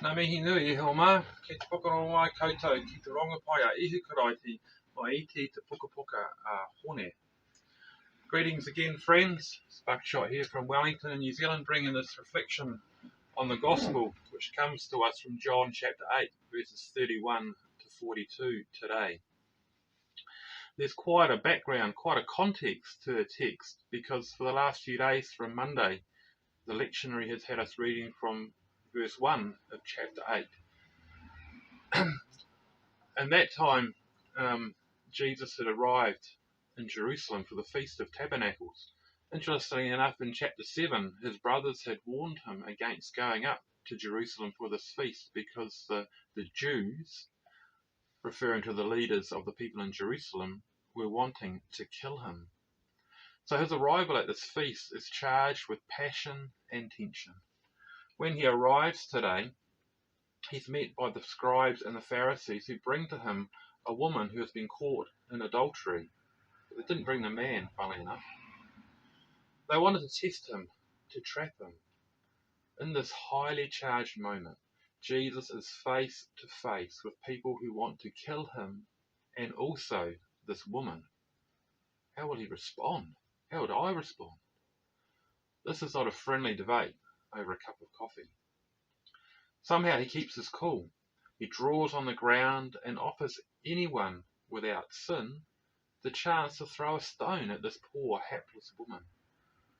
Nā mihi nui e heo mā, kei te whakarongo ai koutou ki te rongopai a ihu karaiti mai iti te pukapuka a hone. Greetings again, friends. It's Buckshot here from Wellington in New Zealand, bringing this reflection on the Gospel, which comes to us from John chapter 8, verses 31 to 42 today. There's quite a background, quite a context to the text, because for the last few days from Monday, the lectionary has had us reading from verse 1 of chapter 8. And that time, Jesus had arrived in Jerusalem for the Feast of Tabernacles. Interestingly enough, in chapter 7, his brothers had warned him against going up to Jerusalem for this feast because the Jews, referring to the leaders of the people in Jerusalem, were wanting to kill him. So his arrival at this feast is charged with passion and tension. When he arrives today, he's met by the scribes and the Pharisees, who bring to him a woman who has been caught in adultery. But they didn't bring the man, funnily enough. They wanted to test him, to trap him. In this highly charged moment, Jesus is face to face with people who want to kill him, and also this woman. How will he respond? How would I respond? This is not a friendly debate over a cup of coffee. Somehow he keeps his cool. He draws on the ground and offers anyone without sin the chance to throw a stone at this poor, hapless woman.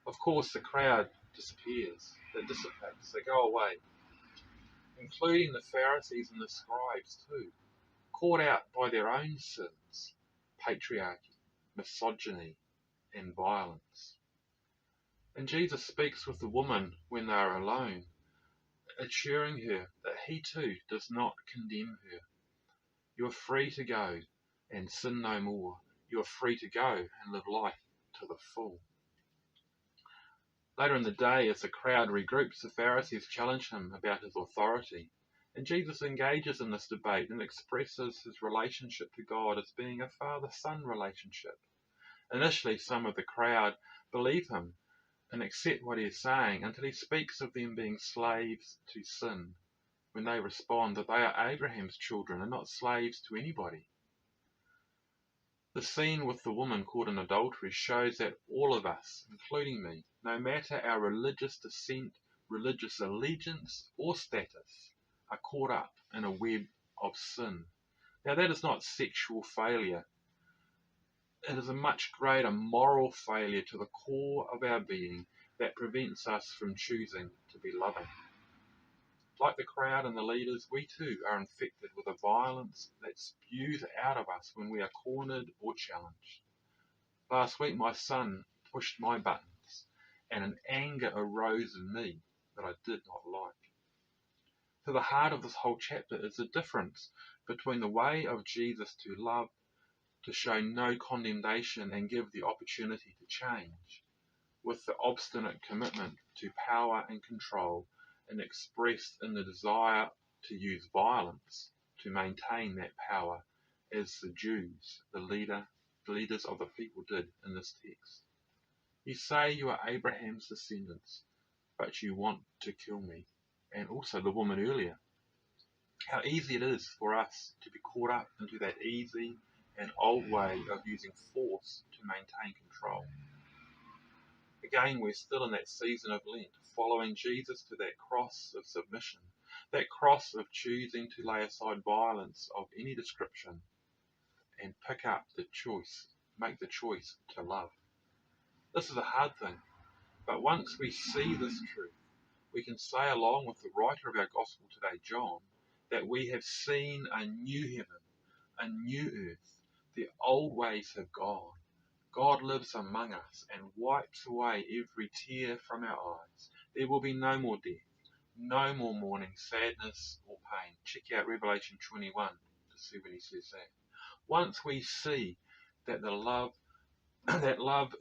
Of course, the crowd disappears. It dissipates. They go away, including the Pharisees and the scribes too, caught out by their own sins, patriarchy, misogyny, and violence. And Jesus speaks with the woman when they are alone, assuring her that he too does not condemn her. You are free to go and sin no more. You are free to go and live life to the full. Later in the day, as the crowd regroups, the Pharisees challenge him about his authority, and Jesus engages in this debate and expresses his relationship to God as being a father-son relationship. Initially, some of the crowd believe him and accept what he is saying until he speaks of them being slaves to sin, when they respond that they are Abraham's children and not slaves to anybody. The scene with the woman caught in adultery shows that all of us, including me, no matter our religious descent, religious allegiance, or status, are caught up in a web of sin. Now, that is not sexual failure. It is a much greater moral failure to the core of our being that prevents us from choosing to be loving. Like the crowd and the leaders, we too are infected with a violence that spews out of us when we are cornered or challenged. Last week, my son pushed my buttons, and an anger arose in me that I did not like. To the heart of this whole chapter is the difference between the way of Jesus to love, to show no condemnation and give the opportunity to change, with the obstinate commitment to power and control, and expressed in the desire to use violence to maintain that power, as the Jews, the leaders of the people, did in this text. You say you are Abraham's descendants, but you want to kill me. And also the woman earlier. How easy it is for us to be caught up into that easy and old way of using force to maintain control. Again, we're still in that season of Lent, following Jesus to that cross of submission, that cross of choosing to lay aside violence of any description and pick up the choice, make the choice to love. This is a hard thing, but once we see this truth, we can say along with the writer of our gospel today, John, that we have seen a new heaven, a new earth. The old ways have gone. God lives among us and wipes away every tear from our eyes. There will be no more death, no more mourning, sadness, or pain. Check out Revelation 21 to see when he says that. Once we see that love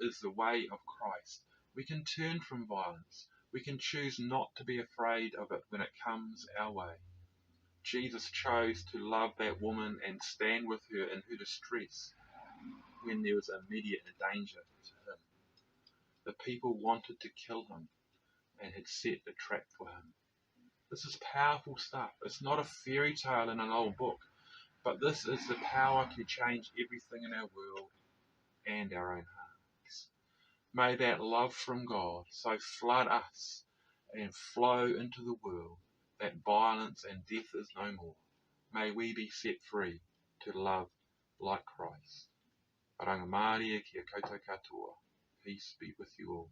is the way of Christ, we can turn from violence. We can choose not to be afraid of it when it comes our way. Jesus chose to love that woman and stand with her in her distress when there was immediate danger to him. The people wanted to kill him and had set a trap for him. This is powerful stuff. It's not a fairy tale in an old book, but this is the power to change everything in our world and our own hearts. May that love from God so flood us and flow into the world that violence and death is no more. May we be set free to love like Christ. Aranga Māori kia koutou katoa. Peace be with you all.